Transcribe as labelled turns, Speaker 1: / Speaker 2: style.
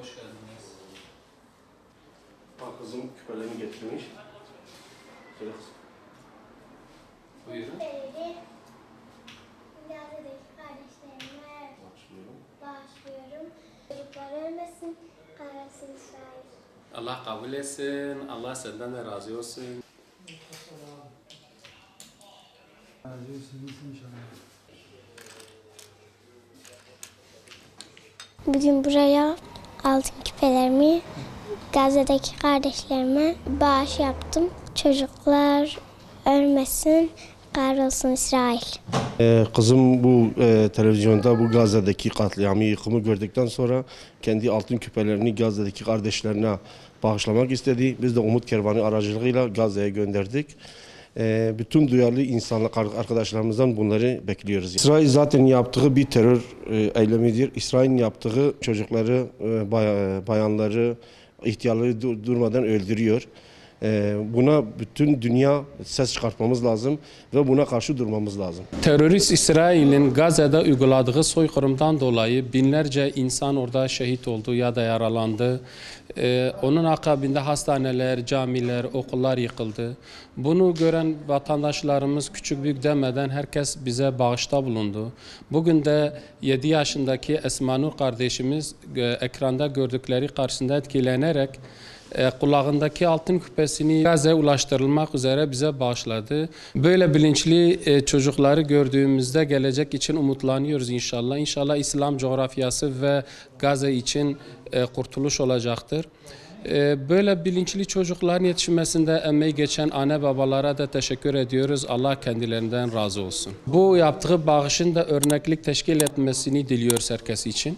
Speaker 1: Hoş geldiniz.
Speaker 2: Kızım küpelerini getirmiş. Söyle kızım.
Speaker 1: Buyurun.
Speaker 3: Gazze'deki kardeşlerime
Speaker 2: Başlıyorum.
Speaker 3: bağışlıyorum. Çocuklar ölmesin, kahrolsun İsrail.
Speaker 1: Allah kabul etsin. Allah senden de razı olsun.
Speaker 3: Bugün buraya altın küpelerimi Gazze'deki kardeşlerime bağış yaptım. Çocuklar ölmesin, kahrolsun İsrail.
Speaker 2: Kızım bu televizyonda bu Gazze'deki katliamı, yıkımı gördükten sonra kendi altın küpelerini Gazze'deki kardeşlerine bağışlamak istedi. Biz de Umut Kervanı aracılığıyla Gazze'ye gönderdik. Bütün duyarlı insanlar arkadaşlarımızdan bunları bekliyoruz. İsrail zaten yaptığı bir terör eylemidir. İsrail'in yaptığı çocukları, bayanları, ihtiyarları durmadan öldürüyor. Buna bütün dünya ses çıkartmamız lazım ve buna karşı durmamız lazım.
Speaker 1: Terörist İsrail'in Gazze'de uyguladığı soykırımdan dolayı binlerce insan orada şehit oldu ya da yaralandı. Onun akabinde hastaneler, camiler, okullar yıkıldı. Bunu gören vatandaşlarımız küçük büyük demeden herkes bize bağışta bulundu. Bugün de 7 yaşındaki Esma Nur kardeşimiz ekranda gördükleri karşısında etkilenerek kulağındaki altın küpesini Gazze'ye ulaştırılmak üzere bize bağışladı. Böyle bilinçli çocukları gördüğümüzde gelecek için umutlanıyoruz inşallah. İnşallah İslam coğrafyası ve Gazze için kurtuluş olacaktır. Böyle bilinçli çocukların yetişmesinde emeği geçen anne babalara da teşekkür ediyoruz. Allah kendilerinden razı olsun. Bu yaptığı bağışın da örneklik teşkil etmesini diliyoruz herkes için.